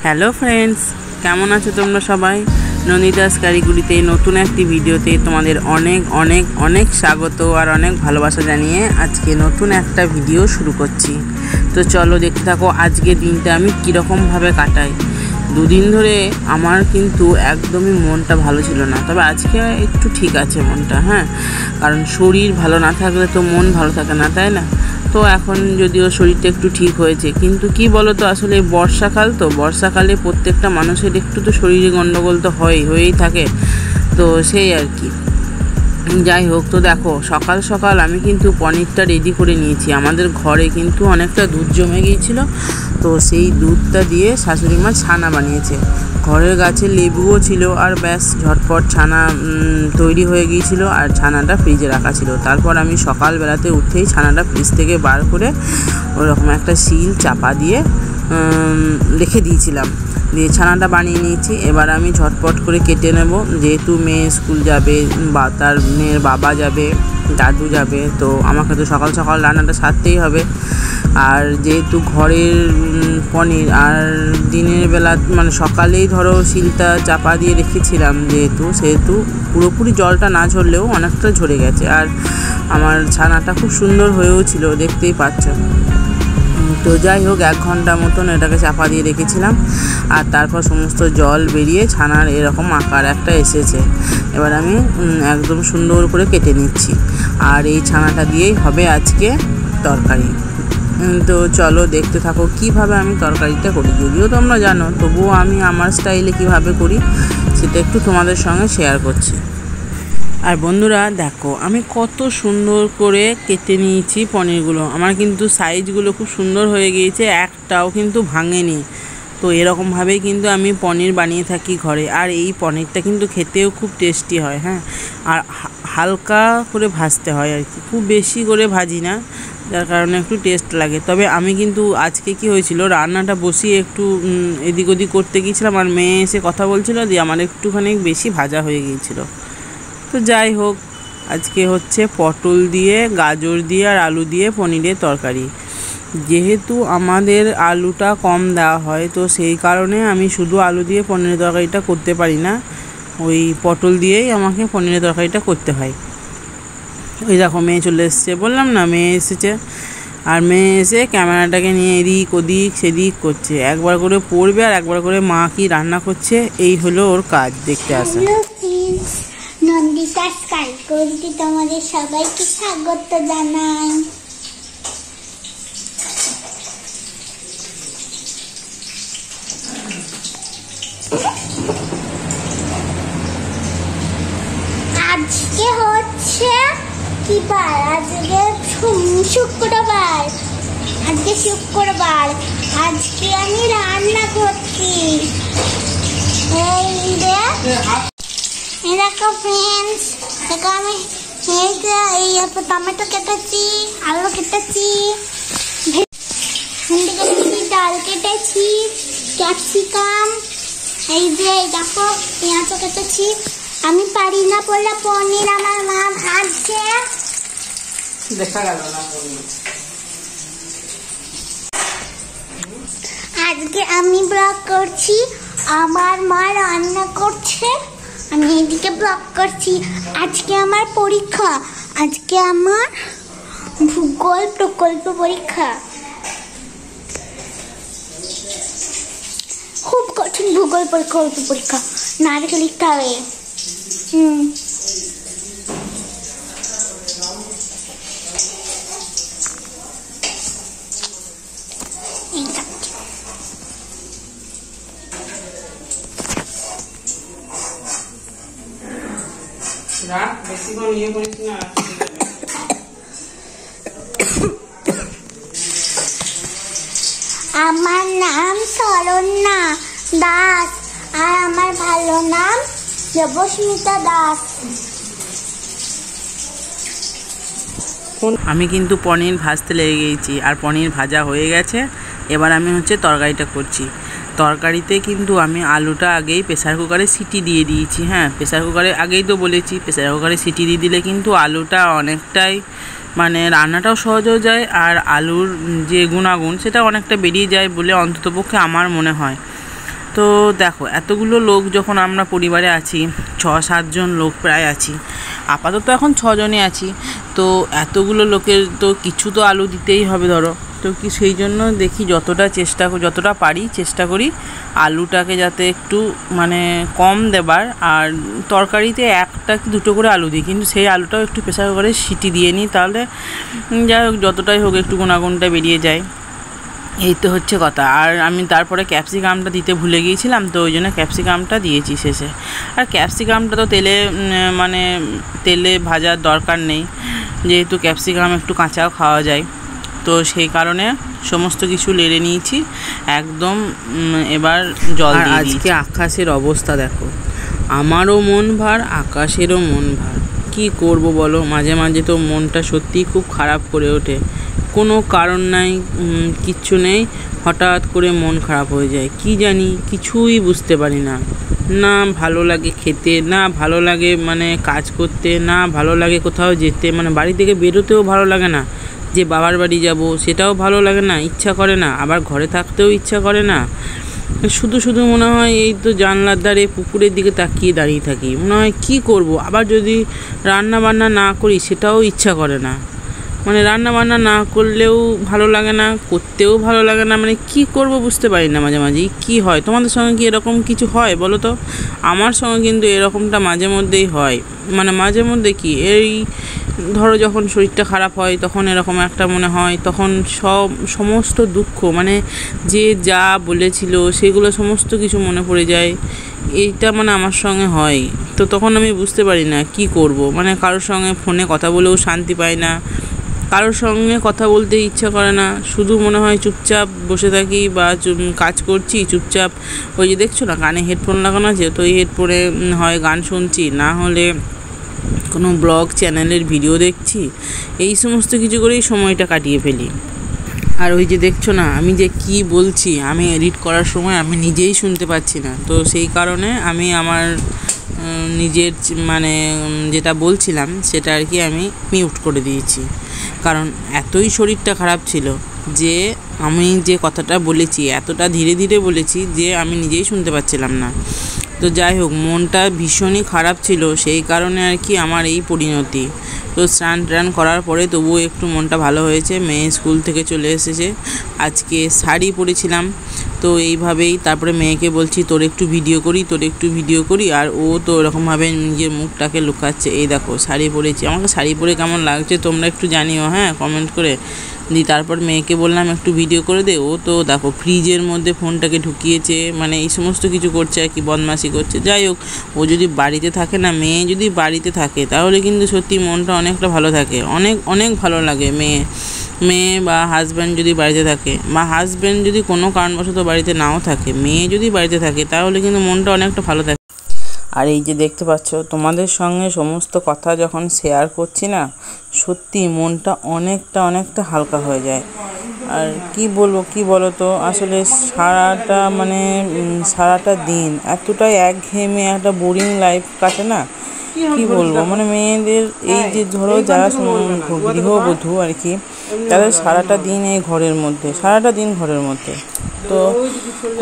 Hello friends, কেমন আছো তোমরা সবাই? নন্দিতাস কারিগরিতে নতুন একটি ভিডিওতে তোমাদের অনেক অনেক অনেক স্বাগত আর অনেক ভালোবাসা জানিয়ে আজকে নতুন একটা ভিডিও শুরু করছি। তো চলো দেখতে থাকো আজকের দিনটা আমি কীরকমভাবে কাটাই। দুদিন ধরে আমার কিন্তু একদমই মনটা ভালো ছিল না, তবে আজকে একটু ঠিক আছে মনটা, কারণ শরীর ভালো না থাকলে তো মন ভালো থাকে না, তাই না? তো এখন যদিও শরীরটা একটু ঠিক হয়েছে, কিন্তু কি বলো তো, আসলে বর্ষাকাল, তো বর্ষাকালে প্রত্যেকটা মানুষের একটু তো শরীরে গণ্ডগোল তো হয়েই থাকে। তো সেই আর কি, যাই হোক। তো দেখো, সকাল সকাল আমি কিন্তু পনিরটা রেডি করে নিয়েছি। আমাদের ঘরে কিন্তু অনেকটা দুধ জমে গিয়েছিল, তো সেই দুধটা দিয়ে শাশুড়ি মা ছানা বানিয়েছে। ঘরের গাছে লেবুও ছিল, আর ব্যাস ঝটপট ছানা তৈরি হয়ে গিয়েছিল, আর ছানাটা ফ্রিজে রাখা ছিল। তারপর আমি সকালবেলাতে উঠেই ছানাটা ফ্রিজ থেকে বার করে ওরকম একটা শিল চাপা দিয়ে রেখে দিয়েছিলাম, দিয়ে ছানাটা বানিয়ে নিয়েছি। এবার আমি ঝটপট করে কেটে নেব, যেহেতু মেয়ে স্কুল যাবে বা তার মেয়ের বাবা যাবে, দাদু যাবে, তো আমাকে তো সকাল সকাল রান্নাটা সারতেই হবে। আর যেহেতু ঘরের পনির, আর দিনের বেলা মানে সকালেই ধরো শিলটা চাপা দিয়ে রেখেছিলাম, সেহেতু পুরোপুরি জলটা না ঝরলেও অনেকটা ঝরে গেছে। আর আমার ছানাটা খুব সুন্দর হয়েও ছিল, দেখতেই পাচ্ছ। তো যাই হোক, 1 ঘন্টা মতন এটাকে চাপা দিয়ে রেখেছিলাম, আর তারপর সমস্ত জল বেরিয়ে ছানার এরকম আকার একটা এসেছে। এবার আমি একদম সুন্দর করে কেটে নিচ্ছি, আর এই ছানাটা দিয়েই হবে আজকে তরকারি। তো চলো দেখতে থাকো কিভাবে আমি তরকারিটা করি। যদিও তোমরা জানো, তবুও আমি আমার স্টাইলে কিভাবে করি সেটা একটু তোমাদের সঙ্গে শেয়ার করছি। আর বন্ধুরা দেখো, আমি কত সুন্দর করে কেটে নিয়েছি পনিরগুলো। আমার কিন্তু সাইজগুলো খুব সুন্দর হয়ে গিয়েছে, একটাও কিন্তু ভাঙেনি। তো এরকমভাবেই কিন্তু আমি পনির বানিয়ে থাকি ঘরে। আর এই পনিরটা কিন্তু খেতেও খুব টেস্টি হয়, আর হালকা করে ভাজতে হয় আর কি, খুব বেশি করে ভাজি না, যার কারণে একটু টেস্ট লাগে। তবে আমি কিন্তু আজকে কি হয়েছিল, রান্নাটা বসিয়ে একটু এদিক ওদিক করতে গিয়েছিলাম, আর মেয়ে এসে কথা বলছিল, দিয়ে আমার একটুখানি বেশি ভাজা হয়ে গিয়েছিল। তো যাই হোক, আজকে হচ্ছে পটল দিয়ে, গাজর দিয়ে আর আলু দিয়ে পনিরের তরকারি। যেহেতু আমাদের আলুটা কম দেওয়া হয়, তো সেই কারণে আমি শুধু আলু দিয়ে পনিরের তরকারিটা করতে পারি না, ওই পটল দিয়েই আমাকে পনিরের তরকারিটা করতে হয়। ওই দেখো, মেয়ে চলে এসছে, বললাম না মেয়ে এসেছে। আর মেয়ে এসে ক্যামেরাটাকে নিয়ে এদিক ওদিক সেদিক করছে, একবার করে পড়বে আর একবার করে মা কি রান্না করছে, এই হলো ওর কাজ, দেখতে আসে। নন্দিতাস কারিগরিতে তোমাদের সবাইকে স্বাগত জানাই। আজকে হচ্ছে কি বার? আজকে শুক্রবার। আজকে আমি রান্না করছি। দেখো ফ্রেন্ডস, দেখো আমি টমেটো কেটেছি, আলু কেটেছি, ভেন্ডি কেটেছি, ডাল কেটেছি, ক্যাপসিকাম, এই যে দেখো পেঁয়াজও কেটেছি। আমি পারি না বললে পনির আমার মা ভাজছে, দেখা গেল না পনির। আজকে আমি ব্লগ করছি, আমার মা রান্না করছে, আমি এদিকে ব্লগ করছি। আজকে আমার পরীক্ষা, আজকে আমার ভূগোল প্রকল্প পরীক্ষা। খুব কঠিন ভূগোল প্রকল্প পরীক্ষা, না দেখে লিখতে হবে। আমার নাম শরণ্যা দাস, আর আমার ভালো নাম দেবস্মিতা দাস। আমি কিন্তু পনির ভাজতে লেগে গিয়েছি, আর পনির ভাজা হয়ে গেছে। এবার আমি হচ্ছে তরকারিটা করছি। তরকারিতে কিন্তু আমি আলুটা আগেই প্রেসার কুকারে সিটি দিয়ে দিয়েছি। প্রেসার কুকারে আগেই তো বলেছি, প্রেসার কুকারে সিটি দিয়ে দিলে কিন্তু আলুটা অনেকটাই মানে রান্নাটাও সহজ হয়ে যায়, আর আলুর যে গুণাগুণ সেটা অনেকটা বেরিয়ে যায় বলে অন্ততপক্ষে আমার মনে হয়। তো দেখো, এতগুলো লোক যখন আমরা পরিবারে আছি, 6-7 জন লোক প্রায় আছি, আপাতত এখন 6 জনই আছি, তো এতগুলো লোকের তো কিছু তো আলু দিতেই হবে ধরো। তো কি সেই জন্য দেখি যতটা পারি চেষ্টা করি আলুটাকে যাতে একটু মানে কম দেবার, আর তরকারিতে 1টা কি 2টো করে আলু দিই, কিন্তু সেই আলুটাও একটু প্রেসার করে সিটি দিয়ে নিই, তাহলে যাই হোক যতটাই হোক একটু গুণাগুণটা বেরিয়ে যায়। এই তো হচ্ছে কথা। আর আমি তারপরে ক্যাপসিকামটা দিতে ভুলে গিয়েছিলাম, তো ওই জন্য ক্যাপসিকামটা দিয়েছি শেষে। আর ক্যাপসিকামটা তো তেলে ভাজার দরকার নেই, যেহেতু ক্যাপসিকাম একটু কাঁচাও খাওয়া যায়, তো সেই কারণে সমস্ত কিছু নেড়ে নিয়েছি একদম। এবার জল দিয়ে দিয়েছি। আজকে আকাশের অবস্থা দেখো, আমারও মন ভার, আকাশেরও মন ভার। কি করব বলো, মাঝে মাঝে তো মনটা সত্যিই খুব খারাপ করে ওঠে, কোনো কারণ নাই, কিচ্ছু নেই, হঠাৎ করে মন খারাপ হয়ে যায়, কি জানি কিছুই বুঝতে পারি না। না ভালো লাগে খেতে, না ভালো লাগে মানে কাজ করতে, না ভালো লাগে কোথাও যেতে, মানে বাড়ি থেকে বেরোতেও ভালো লাগে না, যে বাবার বাড়ি যাব সেটাও ভালো লাগে না, ইচ্ছা করে না, আবার ঘরে থাকতেও ইচ্ছা করে না। শুধু শুধু মনে হয় এই তো জানলার ধারে পুকুরের দিকে তাকিয়ে দাঁড়িয়ে থাকি, মনে হয় কী করব, আবার যদি রান্না বান্না না করি সেটাও ইচ্ছা করে না, মানে রান্না বান্না না করলেও ভালো লাগে না, করতেও ভালো লাগে না, মানে কি করব বুঝতে পারি না। মাঝে মাঝেই কী হয়, তোমাদের সঙ্গে কি এরকম কিছু হয় বলো তো? আমার সঙ্গে কিন্তু এরকমটা মাঝে মধ্যেই হয়, মানে মাঝে মধ্যে কি এই ধরো যখন শরীরটা খারাপ হয় তখন এরকম একটা মনে হয়, তখন সমস্ত দুঃখ মানে যে যা বলেছিল সেগুলো সমস্ত কিছু মনে পড়ে যায়, এইটা মানে আমার সঙ্গে হয়। তো তখন আমি বুঝতে পারি না কি করব, মানে কারোর সঙ্গে ফোনে কথা বলেও শান্তি পাই না, কারোর সঙ্গে কথা বলতে ইচ্ছা করে না, শুধু মনে হয় চুপচাপ বসে থাকি বা কাজ করছি চুপচাপ, ওই যে দেখছো না কানে হেডফোন লাগানো আছে, তো এই হেডফোনে হয় গান শুনছি, না হলে কোনো ব্লগ চ্যানেলের ভিডিও দেখছি, এই সমস্ত কিছু করেই সময়টা কাটিয়ে ফেলি। আর ওই যে দেখছো না আমি যে কি বলছি, আমি এডিট করার সময় আমি নিজেই শুনতে পাচ্ছি না, তো সেই কারণে আমি আমার নিজের মানে যেটা বলছিলাম সেটা আর কি আমি মিউট করে দিয়েছি, কারণ এতই শরীরটা খারাপ ছিল যে আমি যে কথাটা বলেছি এতটা ধীরে ধীরে বলেছি যে আমি নিজেই শুনতে পাচ্ছিলাম না। তো যাই হোক, মনটা ভীষণই খারাপ ছিল, সেই কারণে আর কি আমার এই পরিণতি। তো স্নান করার পরে তবুও একটু মনটা ভালো হয়েছে, মেয়ে স্কুল থেকে চলে এসেছে, আজকে শাড়ি পরেছিলাম, তো এইভাবেই তারপরে মেয়েকে বলছি তোর একটু ভিডিও করি, আর ও তো এরকমভাবে নিজের মুখটাকে লুকাচ্ছে। এই দেখো শাড়ি পরেছি, আমাকে শাড়ি পরে কেমন লাগছে তোমরা একটু জানিও, হ্যাঁ কমেন্ট করে। তারপর মেয়েকে বললাম একটু ভিডিও করে দে, ও তো দেখো ফ্রিজের মধ্যে ফোনটাকে ঢুকিয়েছে, মানে এই সমস্ত কিছু করছে আর কি, বদমাশি করছে। যাই হোক, ও যদি বাড়িতে থাকে না, মেয়ে যদি বাড়িতে থাকে তাহলে কিন্তু সত্যি মনটা অনেকটা ভালো থাকে, অনেক অনেক ভালো লাগে। মেয়ে বা হাজব্যান্ড যদি বাড়িতে থাকে, বা হাজব্যান্ড যদি কোনো কারণবশত বাড়িতে নাও থাকে, মেয়ে যদি বাড়িতে থাকে তাহলে কিন্তু মনটা অনেকটা ভালো থাকে। আর এই যে দেখতে পাচ্ছ তোমাদের সঙ্গে সমস্ত কথা যখন শেয়ার করছি না, সত্যি মনটা অনেকটা হালকা হয়ে যায়। আর কি বলো তো, আসলে সারাটা দিন এতটাই একঘেয়েমে একটা বোরিং লাইফ কাটে না, কি বলবো, মানে মেয়েদের এই যে ধরো যারা গৃহবধূ আর কি, তাদের সারাটা দিন ঘরের মধ্যে, তো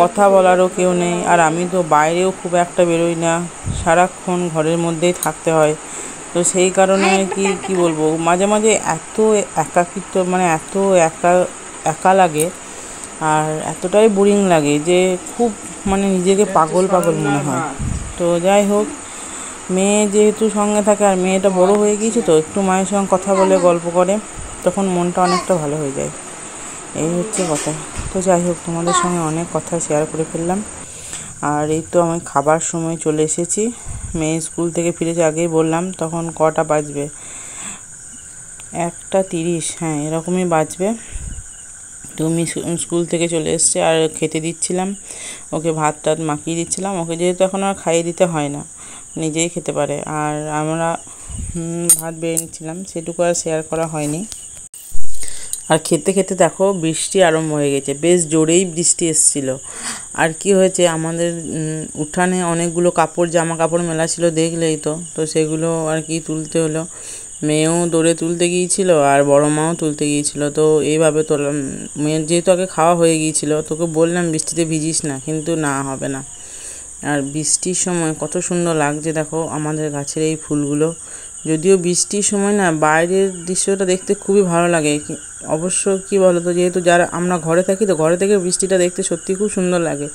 কথা বলারও কেউ নেই, আর আমি তো বাইরেও খুব একটা বেরোই না, সারাক্ষণ ঘরের মধ্যেই থাকতে হয়। তো সেই কারণে আর কি বলবো, মাঝে মাঝে এত একাকিত্ব, মানে এত একা লাগে, আর এতটাই বোরিং লাগে যে খুব মানে নিজেকে পাগল মনে হয়। তো যাই হোক, মেয়ে যেহেতু সঙ্গে থাকে, আর মেয়েটা বড় হয়ে গিয়েছে, তো একটু মায়ের সঙ্গে কথা বলে গল্প করে, তখন মনটা অনেকটা ভালো হয়ে যায়, এই হচ্ছে কথা। তো যাই হোক, তোমাদের সঙ্গে অনেক কথা শেয়ার করে ফেললাম। আর এই তো আমি খাবার সময় চলে এসেছি, মেয়ে স্কুল থেকে ফিরেছে, আগেই বললাম, তখন কটা বাজবে, 1:30, হ্যাঁ এরকমই বাজবে। তো আমি স্কুল থেকে চলে এসেছে, আর খেতে দিচ্ছিলাম ওকে, ভাত মাখিয়ে দিচ্ছিলাম ওকে, যেহেতু এখন আর খাইয়ে দিতে হয় না, নিজেই খেতে পারে। আর আমরা ভাত বেড়ে নিচ্ছিলাম, সেটুকু আর শেয়ার করা হয়নি। আর খেতে খেতে দেখো বৃষ্টি আরম্ভ হয়ে গেছে, বেশ জোরেই বৃষ্টি এসেছিল। আর কি হয়েছে, আমাদের উঠানে অনেকগুলো জামা কাপড় মেলা ছিল, দেখলেই তো সেগুলো আর কি তুলতে হলো। মেয়েও দৌড়ে তুলতে গিয়েছিল আর বড় মাও তুলতে গিয়েছিল। তো এইভাবে তোলাম। মেয়ের যেহেতু আগে খাওয়া হয়ে গিয়েছিল, তোকে বললাম বৃষ্টিতে ভিজিস না, কিন্তু না, হবে না। আর বৃষ্টির সময় কত সুন্দর লাগছে দেখো আমাদের গাছের এই ফুলগুলো। যদিও বৃষ্টির সময় না বাইরের দৃশ্যটা দেখতে খুবই ভালো লাগে। অবশ্য কি বলতো, যেহেতু যারা আমরা ঘরে থাকি, তো ঘরে থেকে বৃষ্টিটা দেখতে সত্যি খুব সুন্দর লাগে।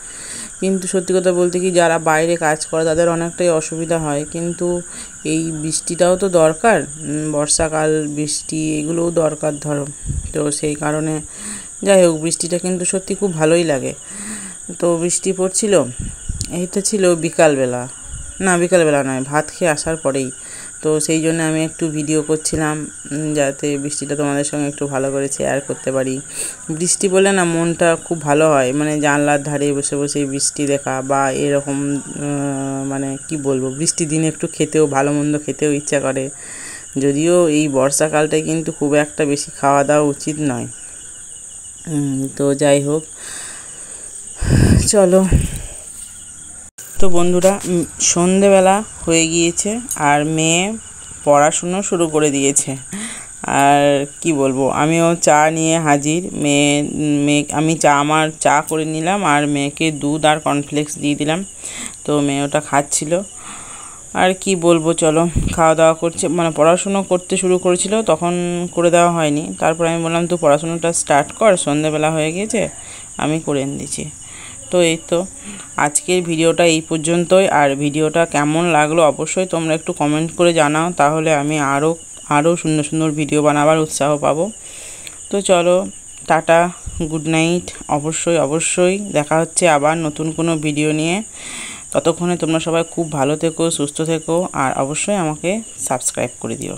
কিন্তু সত্যি কথা বলতে কি, যারা বাইরে কাজ করে তাদের অনেকটাই অসুবিধা হয়। কিন্তু এই বৃষ্টিটাও তো দরকার, বর্ষাকাল বৃষ্টি এগুলোও দরকার ধরো। তো সেই কারণে যাই হোক, বৃষ্টিটা কিন্তু সত্যি খুব ভালোই লাগে। তো বৃষ্টি পড়ছিল, এইটা ছিল বিকালবেলা, না বিকালবেলা নয়, ভাত খেয়ে আসার পরেই। তো সেই জন্য আমি একটু ভিডিও করছিলাম, যাতে বৃষ্টিটা তোমাদের সঙ্গে একটু ভালো করে শেয়ার করতে পারি। বৃষ্টি বলে না মনটা খুব ভালো হয়, মানে জানলার ধারে বসে বসে বৃষ্টি দেখা বা এরকম মানে কি বলবো, বৃষ্টির দিনে একটু খেতেও ভালো মন্দ খেতেও ইচ্ছা করে। যদিও এই বর্ষাকালটায় কিন্তু খুব একটা বেশি খাওয়া দাওয়া উচিত নয়। তো যাই হোক, চলো। তো বন্ধুরা, সন্ধেবেলা হয়ে গিয়েছে আর মেয়ে পড়াশুনো শুরু করে দিয়েছে। আর কি বলবো, আমিও চা নিয়ে হাজির। আমি আমার চা করে নিলাম আর মেয়েকে দুধ আর কর্নফ্লেক্স দিয়ে দিলাম। তো মেয়ে ওটা খাচ্ছিল। আর কি বলবো, চলো খাওয়া দাওয়া করছে, মানে পড়াশুনো করতে শুরু করেছিল, তখন করে দেওয়া হয়নি। তারপর আমি বললাম তুই পড়াশুনোটা স্টার্ট কর, সন্ধেবেলা হয়ে গিয়েছে, আমি করে দিচ্ছি। তো এই তো আজকের ভিডিওটা এই পর্যন্তই। আর ভিডিওটা কেমন লাগলো অবশ্যই তোমরা একটু কমেন্ট করে জানাও, তাহলে আমি আরও সুন্দর সুন্দর ভিডিও বানাবার উৎসাহ পাবো। তো চলো, টাটা, গুড নাইট। অবশ্যই দেখা হচ্ছে আবার নতুন কোনো ভিডিও নিয়ে। ততক্ষণে তোমরা সবাই খুব ভালো থেকো, সুস্থ থেকো, আর অবশ্যই আমাকে সাবস্ক্রাইব করে দিও।